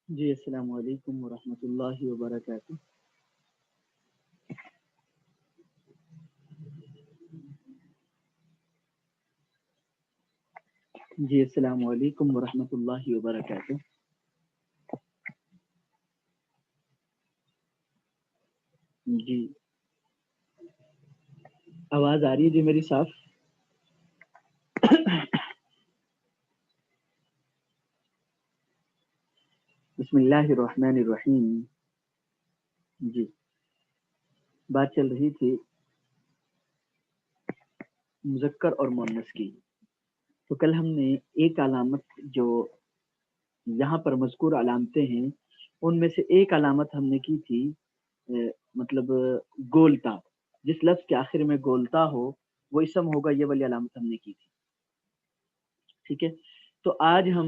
جی السلام علیکم ورحمۃ اللہ وبرکاتہ۔ جی السلام علیکم ورحمۃ اللہ وبرکاتہ۔ جی آواز آ رہی ہے جی میری صاف؟ بسم اللہ الرحمن الرحیم۔ جی بات چل رہی تھی مذکر اور مؤنث کی، تو کل ہم نے ایک علامت جو یہاں پر مذکور علامتیں ہیں ان میں سے ایک علامت ہم نے کی تھی مطلب گولتا، جس لفظ کے آخر میں گولتا ہو وہ اسم ہوگا، یہ والی علامت ہم نے کی تھی، ٹھیک ہے۔ تو آج ہم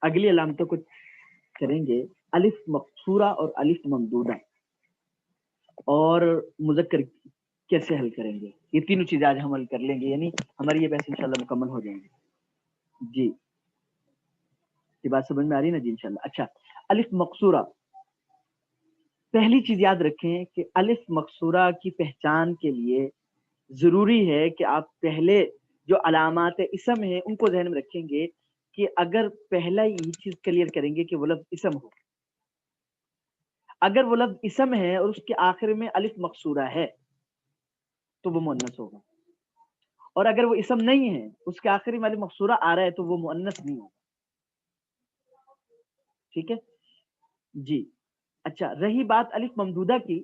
اگلی علامتوں کو کریں گے، الف مقصورہ اور الف ممدودہ، اور مذکر کیسے حل کریں گے، یہ تینوں چیزیں آج ہم حل کر لیں گے، یعنی ہماری یہ بحث انشاءاللہ مکمل ہو جائیں گے۔ جی یہ بات سمجھ میں آ رہی نا جی انشاءاللہ۔ اچھا، الف مقصورہ، پہلی چیز یاد رکھیں کہ الف مقصورہ کی پہچان کے لیے ضروری ہے کہ آپ پہلے جو علامات اسم ہیں ان کو ذہن میں رکھیں گے کہ اگر پہلا یہ چیز کلیئر کریں گے کہ وہ لفظ اسم ہو، اگر وہ لفظ اسم ہے اور اس کے آخر میں الف مقصورہ ہے تو وہ مؤنث ہوگا، اور اگر وہ اسم نہیں ہے اس کے آخر میں الف مقصورہ آ رہا ہے تو وہ مؤنث نہیں ہوگا، ٹھیک ہے جی۔ اچھا، رہی بات الف ممدودہ کی،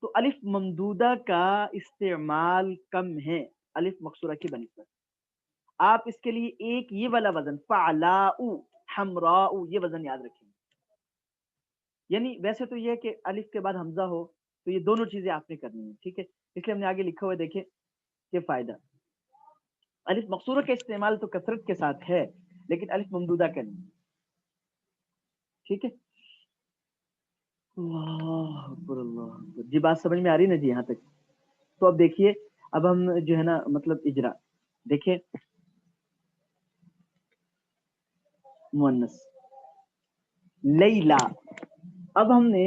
تو الف ممدودہ کا استعمال کم ہے الف مقصورہ کی بنسبت۔ آپ اس کے لیے ایک یہ والا وزن فعلاء حمراء یہ وزن یاد رکھیں، یعنی ویسے تو یہ کہ الف کے بعد حمزہ ہو تو یہ دونوں چیزیں آپ نے کرنی ہیں، ٹھیک ہے، اس لیے ہم نے آگے لکھا ہوا دیکھیں کہ فائدہ الف مقصورہ کا استعمال تو کثرت کے ساتھ ہے لیکن الف ممدودہ کا نہیں، ٹھیک ہے۔ اللہ اکبر اللہ اکبر، جی بات سمجھ میں آ رہی نا جی یہاں تک؟ تو اب دیکھیے، اب ہم جو ہے نا مطلب اجرا دیکھیں، مؤنث لیلا، اب ہم نے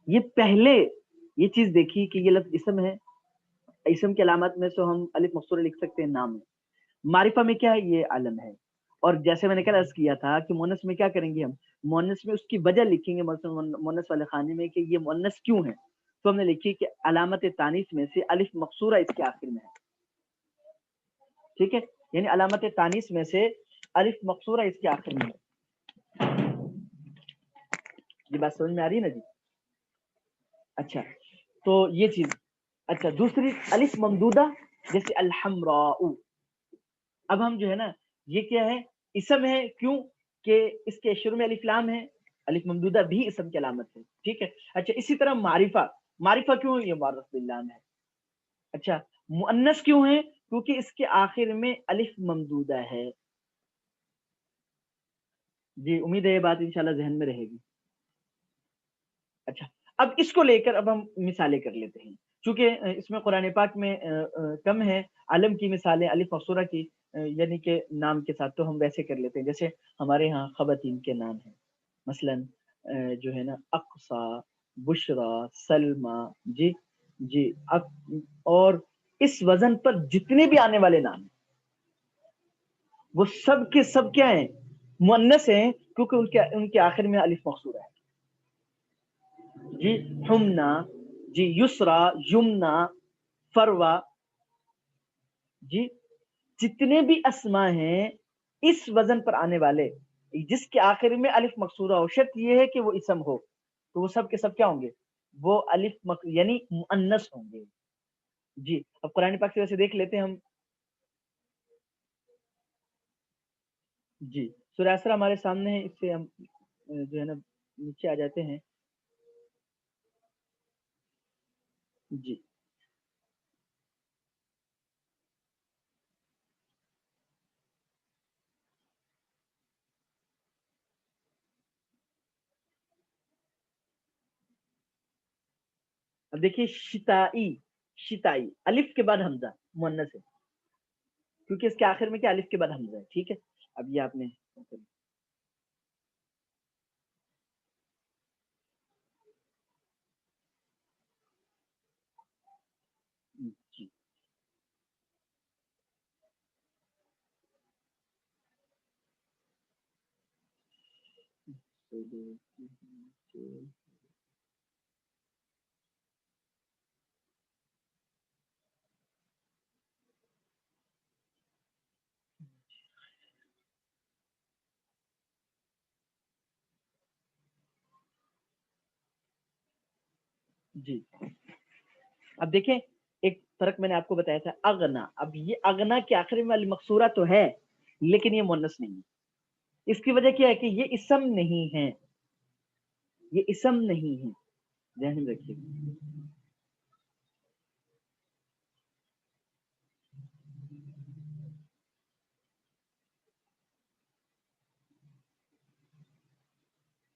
یہ پہلے یہ چیز دیکھی کہ یہ لفظ اسم ہے، اسم کی علامات میں سے ہم الف مقصورہ لکھ سکتے ہیں نام میں، معرفہ میں کیا ہے یہ علم ہے، اور جیسے میں نے کل عرض کیا تھا کہ مؤنث میں کیا کریں گے، ہم مؤنث میں اس کی وجہ لکھیں گے، مؤنث والے خانے میں کہ یہ مؤنث کیوں ہے، تو ہم نے لکھی کہ علامت تانیث میں سے الف مقصورہ اس کے آخر میں ہے، ٹھیک ہے، یعنی علامت تانیث میں سے الف مقصورہ اس کے آخر میں ہے، یہ بات سمجھ میں آ رہی ہے نا جی؟ اچھا تو یہ چیز، اچھا دوسری الف ممدودہ جیسے الحمراء، اب ہم جو ہے نا یہ کیا ہے، اسم ہے، کیوں کہ اس کے شروع میں الف لام ہے، الف ممدودہ بھی اسم کی علامت ہے، ٹھیک ہے۔ اچھا اسی طرح معرفہ، معرفہ کیوں یہ معرف باللام ہے، اچھا مؤنث کیوں ہے، کیونکہ اس کے آخر میں الف ممدودہ ہے، جی امید ہے یہ بات انشاءاللہ ذہن میں رہے گی۔ اچھا اب اس کو لے کر اب ہم مثالیں کر لیتے ہیں، چونکہ اس میں قرآن پاک میں کم ہے علم کی مثالیں الف مقصورہ کی یعنی کہ نام کے ساتھ، تو ہم ویسے کر لیتے ہیں جیسے ہمارے ہاں خواتین کے نام ہیں، مثلا جو ہے نا اقصا، بشرا، سلمہ، جی جی، اور اس وزن پر جتنے بھی آنے والے نام ہیں وہ سب کے سب کیا ہیں، مؤنث ہیں، کیونکہ ان کے آخر میں الف مقصورہ ہے، جی ہمنا، جی یسرا، یمنا، فروا، جی جتنے بھی اسما ہیں اس وزن پر آنے والے جس کے آخر میں الف مقصورہ ہو، شرط یہ ہے کہ وہ اسم ہو، تو وہ سب کے سب کیا ہوں گے، وہ یعنی مؤنث ہوں گے، جی۔ اب قرآن پاک سے ویسے دیکھ لیتے ہیں ہم، جی سورہ اسرا ہمارے سامنے ہے، اس سے ہم جو ہے نا نیچے آ جاتے ہیں، جی اب دیکھیے شتائی، شتائی الف کے بعد حمزہ مؤنث ہے، کیونکہ اس کے آخر میں کیا الف کے بعد حمزہ ہے، ٹھیک ہے۔ اب یہ آپ نے جی اب دیکھیں ایک فرق میں نے آپ کو بتایا تھا اغنا. اب یہ اغنا کے آخر میں المقصورہ تو ہے لیکن یہ مؤنث نہیں ہے. اس کی وجہ کیا ہے کہ یہ اسم نہیں ہے, یہ اسم نہیں ہے, ذہن میں رکھیے.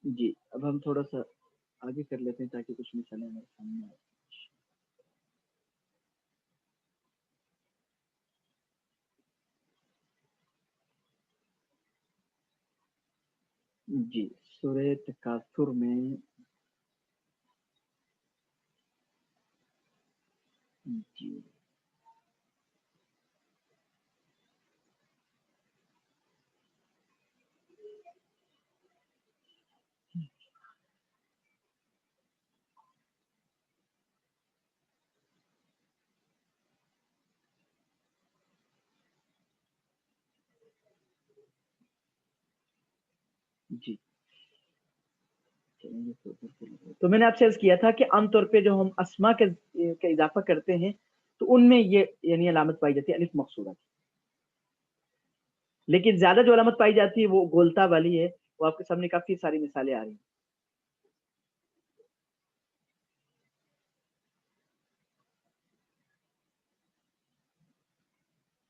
جی اب ہم تھوڑا سا آگے کر لیتے ہیں تاکہ کچھ مثالیں ہمارے سامنے آئے. جی سورہ تکاثر میں جی جی تو میں نے آپ سے عرض کیا تھا کہ عام طور پہ جو ہم اسما کا اضافہ کرتے ہیں تو ان میں یہ یعنی علامت پائی جاتی ہے الف مقصورہ کی, لیکن زیادہ جو علامت پائی جاتی ہے وہ گولتا والی ہے. وہ آپ کے سامنے کافی ساری مثالیں آ رہی ہیں.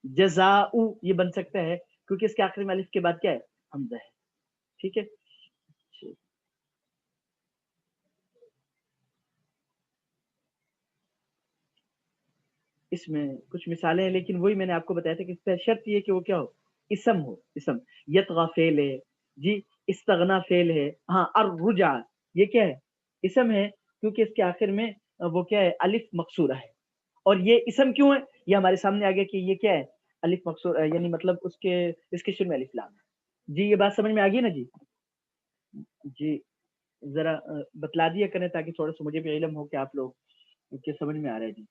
جزاؤ یہ بن سکتا ہے کیونکہ اس کے آخر میں الف کے بعد کیا ہے, حمزہ ہے. ٹھیک ہے, اس میں کچھ مثالیں ہیں لیکن وہی میں نے آپ کو بتایا تھا کہ اس پہ شرط یہ کہ وہ کیا ہو, اسم ہو. اسم یطغى فعل ہے جی, استغنا فعل ہے. ہاں الرجع یہ کیا ہے, اسم ہے کیونکہ اس کے آخر میں وہ کیا ہے, الف مقصورہ ہے. اور یہ اسم کیوں ہے, یہ ہمارے سامنے آ گیا کہ یہ کیا ہے, الف مقصور یعنی مطلب اس کے شروع میں الف لام ہے. جی یہ بات سمجھ میں آ گئی نا. جی جی ذرا بتلا دیا کریں تاکہ تھوڑا سا مجھے بھی علم ہو کہ آپ لوگ کے سمجھ میں آ رہا ہے. جی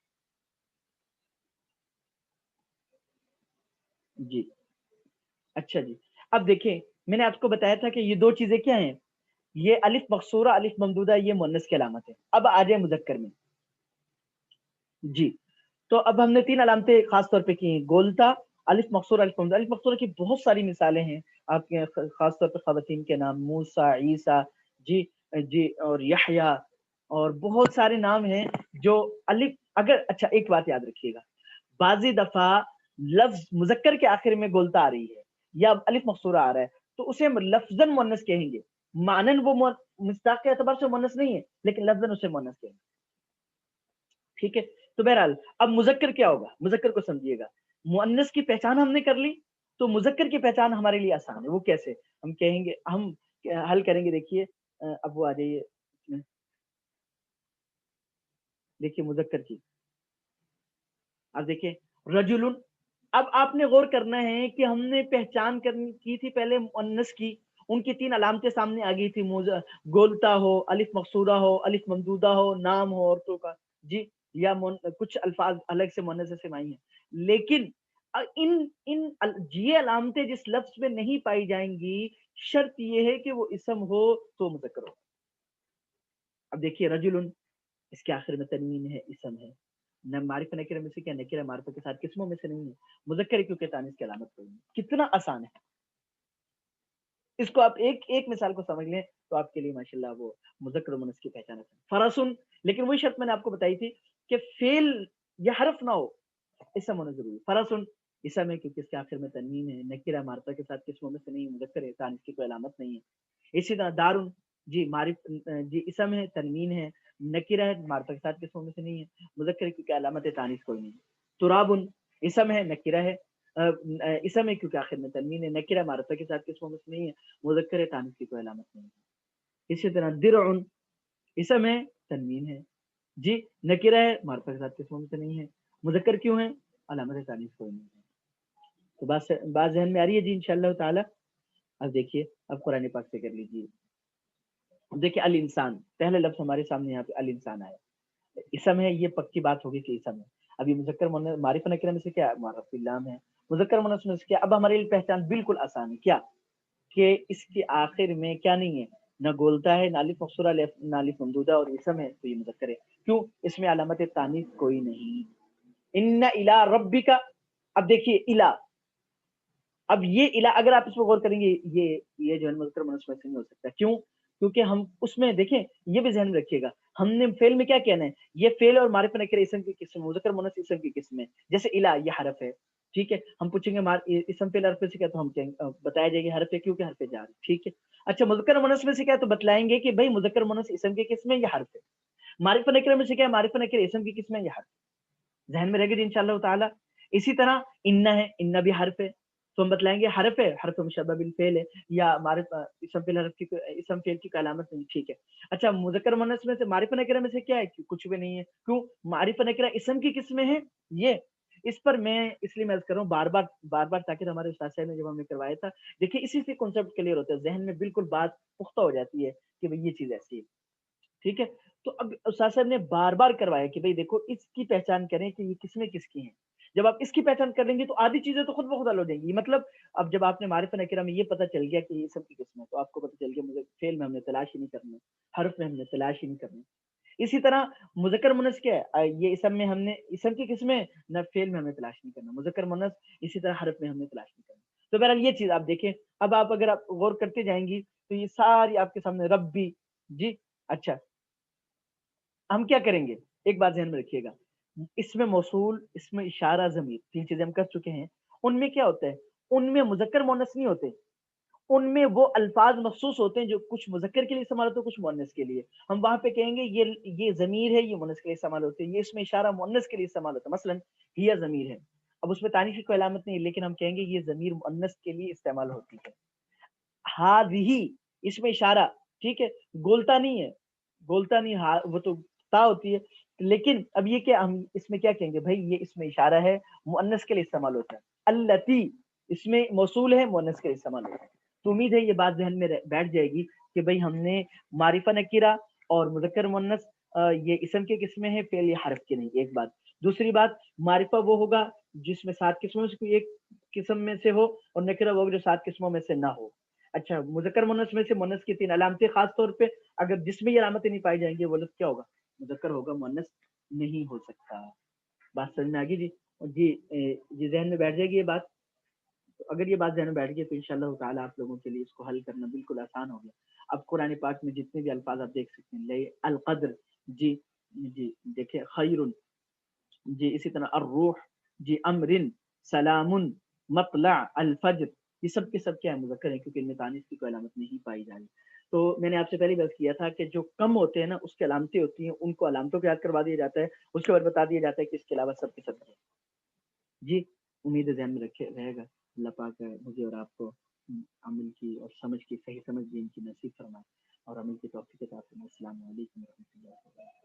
جی اچھا جی اب دیکھیں میں نے آپ کو بتایا تھا کہ یہ دو چیزیں کیا ہیں, یہ الف مقصورہ الف ممدودہ یہ مؤنث کی علامت ہے. اب آ جائے مذکر میں. جی تو اب ہم نے تین علامتیں خاص طور پہ کی ہیں, گولتا, الف مقصورہ, الف ممدودہ. الف مقصورہ کی بہت ساری مثالیں ہیں آپ کے, خاص طور پہ خواتین کے نام موسیٰ, عیسیٰ, جی جی اور یحییٰ, اور بہت سارے نام ہیں جو الف. اگر اچھا ایک بات یاد رکھیے گا, بعضی دفعہ لفظ مذکر کے آخر میں گولتا آ رہی ہے یا الف مقصورہ آ رہا ہے تو اسے ہم لفظاً مؤنث کہیں گے, معنن وہ مصداق کے اعتبار سے مؤنث نہیں ہے لیکن لفظاً اسے مؤنث کہیں گے. ٹھیک ہے, تو بہرحال اب مذکر کیا ہوگا, مذکر کو سمجھیے گا. مؤنث کی پہچان ہم نے کر لی تو مذکر کی پہچان ہمارے لیے آسان ہے. وہ کیسے, ہم کہیں گے, ہم حل کریں گے. دیکھیے اب وہ آ جائیے, دیکھیے مذکر کی. اب دیکھیں رجل. اب آپ نے غور کرنا ہے کہ ہم نے پہچان کی تھی پہلے مؤنث کی, ان کی تین علامتیں سامنے آ گئی تھی, گولتا ہو, الف مقصورہ ہو, الف ممدودہ ہو, نام ہو عورتوں کا, جی یا کچھ الفاظ الگ سے مؤنث سے آئی ہیں. لیکن ان ان یہ علامتیں جس لفظ میں نہیں پائی جائیں گی, شرط یہ ہے کہ وہ اسم ہو تو مذکر ہو. اب دیکھیے رجل, اس کے آخر میں تنوین ہے, اسم ہے. نہ معرفہ نکرہ میں سے کیا, نکرہ معرفہ کے ساتھ قسموں میں سے نہیں ہے, مذکر کیونکہ تانیث کی علامت کوئی نہیں. کتنا آسان ہے. اس کو آپ ایک ایک مثال کو سمجھ لیں تو آپ کے لیے ماشاءاللہ وہ مذکر و مؤنث کی پہچان ہے. فرسن, لیکن وہی شرط میں نے آپ کو بتائی تھی کہ فعل یا حرف نہ ہو, اسم ہونا ضروری. فرسن اسم ہے کیونکہ اس کے آخر میں تنوین ہے, نکرہ معرفہ کے ساتھ قسموں میں سے نہیں, مذکر ہے, تانیث کی کوئی علامت نہیں ہے. اسی طرح دارن, جی معرف جی اسم ہے, تنوین ہے, نکرہ ہے, معرفہ کے ساتھ قسموں میں سے نہیں ہے, مذکر کیونکہ علامت تانیث کوئی نہیں ہے. ترابن اسم ہے, نکرہ ہے, اسم ہے کیونکہ آخر میں تنوین ہے, نکرہ معرفہ کے ساتھ قسموں میں سے نہیں ہے, مذکر ہے, تانیث کی کوئی علامت نہیں ہے. اسی طرح درع اسم ہے, تنوین ہے, جی نکرہ ہے, معرفہ کے ساتھ قسموں میں سے نہیں ہے, مذکر کیوں ہے, علامت تانیث کوئی نہیں ہے. تو بات ذہن میں آ رہی ہے جی انشاءاللہ تعالی. اب دیکھیے اب قرآن پاک سے کر لیجیے. دیکھیں ال انسان پہلا لفظ ہمارے سامنے یہاں پہ ال انسان آیا، اسم ہے، یہ پکی بات ہوگی کہ اسم ہے. اب یہ مذکر مؤنث معرفہ نکرہ میں سے کیا ہے؟ معرف اللام ہے. مذکر مؤنث میں سے کیا؟ اب ہمارے لیے پہچان بالکل آسان ہے، کیا کہ اس کے آخر میں کیا نہیں ہے، نہ گولتا ہے، نہ الف مقصورہ نہ الف ممدودہ، اور اسم ہے تو یہ مذکر ہے. کیوں؟ اس میں علامت تانیث کوئی نہیں. ان الی ربک، اب دیکھیے الی، اب یہ الی اگر آپ اس پہ غور کریں گے یہ جو ہے مذکر مؤنث میں سے نہیں ہو سکتا. کیوں؟ کیونکہ ہم اس میں دیکھیں، یہ بھی ذہن میں رکھیے گا، ہم نے فعل میں کیا کہنا ہے، یہ فعل اور معرفہ نکرہ اسم کی قسم، مذکر مؤنث اسم کی قسم ہے. جیسے الی یہ حرف ہے، ٹھیک ہے، ہم پوچھیں گے اسم فعل حرف سے کیا، تو ہم کہیں بتایا جائے گا حرف ہے، کیونکہ حرف جار، ٹھیک ہے. اچھا مذکر مؤنث میں سے کیا، تو بتلائیں گے کہ بھائی مذکر مؤنث اسم کی قسم ہے یا حرف ہے. معرفہ نکرہ میں سے کیا، معرفہ نکرہ اسم کی قسم ہے یا حرف. ذہن میں رہے گی انشاءاللہ تعالی. اسی طرح ان ہے، ان بھی حرف ہے، تو ہم بتلائیں گے حرف ہے، حرف مشبہ بالفعل ہے، یا معرفہ اسم فعل حرف کی اسم فعل کی علامت نہیں، ٹھیک ہے. اچھا مذکر مؤنث میں سے معرفہ نکرہ میں سے کیا ہے، کچھ بھی نہیں ہے. کیوں؟ معرفہ نکرہ اسم کی قسمیں ہیں. یہ اس پر میں اس لیے میں کر رہا ہوں بار بار تاکہ ہمارے استاد صاحب نے جب ہم نے کروایا تھا، دیکھیے اسی سے کنسیپٹ کلیئر ہوتا ہے، ذہن میں بالکل بات پختہ ہو جاتی ہے کہ بھئی یہ چیز ایسی ہے، ٹھیک ہے. تو اب استاد صاحب نے بار بار کروایا کہ بھئی دیکھو اس کی پہچان کریں کہ یہ قسمیں کس کی ہیں. جب آپ اس کی پہچان کر لیں گے تو آدھی چیزیں تو خود بخود حل ہو جائیں گی. مطلب اب جب آپ نے معرفہ نکرہ میں یہ پتہ چل گیا کہ یہ سب کی قسم ہے، تو آپ کو پتہ چل گیا مجھے فعل میں ہم نے تلاش ہی نہیں کرنا، حرف میں ہم نے تلاش ہی نہیں کرنا. اسی طرح مذکر مؤنث کیا ہے، یہ اسم میں ہم نے اسم کی قسمیں، نہ فعل میں ہم نے تلاش نہیں کرنا. مذکر مؤنث اسی طرح حرف میں ہم نے تلاش نہیں کرنا. تو بہرحال یہ چیز آپ دیکھیں. اب آپ اگر آپ غور کرتے جائیں گی تو یہ ساری آپ کے سامنے ربی. جی اچھا، ہم کیا کریں گے، ایک بات ذہن میں رکھیے گا، اس میں موصول، اس میں اشارہ، ضمیر، تین چیزیں ہم کر چکے ہیں. ان میں کیا ہوتا ہے، ان میں مذکر مؤنث نہیں ہوتے، ان میں وہ الفاظ مخصوص ہوتے ہیں جو کچھ مذکر کے لیے استعمال ہوتے ہیں، کچھ مؤنث کے لیے. ہم وہاں پہ کہیں گے یہ ضمیر ہے، یہ مؤنث کے لیے استعمال ہوتے ہیں، یہ اس میں اشارہ مؤنث کے لیے استعمال ہوتا ہے. مثلا ہی ضمیر ہے، اب اس میں تانیث کی کوئی علامت نہیں ہے، لیکن ہم کہیں گے یہ ضمیر مؤنث کے لیے استعمال ہوتی ہے. ہاذہ، اس میں اشارہ، ٹھیک ہے، گولتا نہیں ہے، گولتا نہیں، وہ تو تا ہوتی ہے. لیکن اب یہ کیا، ہم اس میں کیا کہیں گے، بھائی یہ اس میں اشارہ ہے، مؤنث کے لیے استعمال ہوتا ہے. التی، اس میں موصول ہے، مؤنث کے لیے استعمال ہوتا ہے. تو امید ہے یہ بات ذہن میں بیٹھ جائے گی کہ بھائی ہم نے معرفہ نکرہ اور مذکر مؤنث یہ اسم کے قسمیں ہیں، فعل یا حرف کے نہیں. ایک بات. دوسری بات، معرفہ وہ ہوگا جس میں 7 قسموں سے کوئی ایک قسم میں سے ہو، اور نکرہ وہ ہوگا جو 7 قسموں میں سے نہ ہو. اچھا مذکر مؤنث میں سے مؤنث کی 3 علامتیں، خاص طور پہ اگر جس میں یہ علامتیں نہیں پائی جائیں گی وہ لفظ کیا ہوگا، مذکر ہوگا، مؤنث نہیں ہو سکتا. بات سمجھ میں آ گئی جی؟ جی ذہن میں بیٹھ جائے گی یہ بات. تو اگر یہ بات ذہن میں بیٹھ گئی تو انشاءاللہ تعالی آپ لوگوں کے لیے اس کو حل کرنا بالکل آسان ہو گیا. اب قرآن پاک میں جتنے بھی الفاظ آپ دیکھ سکتے ہیں، لے القدر، جی جی دیکھیں، خیر، جی اسی طرح الروح، جی امرن، سلام، مطلع، الفجر، یہ سب کے سب کیا ہے، مذکر ہے، کیونکہ ان میں تانیث کی کوئی علامت نہیں پائی جا رہی. تو میں نے آپ سے پہلے بات کیا تھا کہ جو کم ہوتے ہیں نا اس کی علامتیں ہوتی ہیں، ان کو علامتوں کو یاد کروا دیا جاتا ہے، اس کے بعد بتا دیا جاتا ہے کہ اس کے علاوہ سب کے سب ہے. جی امید ہے ذہن میں رکھے رہے گا. اللہ پاک مجھے اور آپ کو عمل کی اور سمجھ کی، صحیح سمجھ دین کی نصیب فرمائے، اور عمل کی توفیق عطا فرمائے. السلام علیکم ورحمۃ اللہ وبرکاتہ.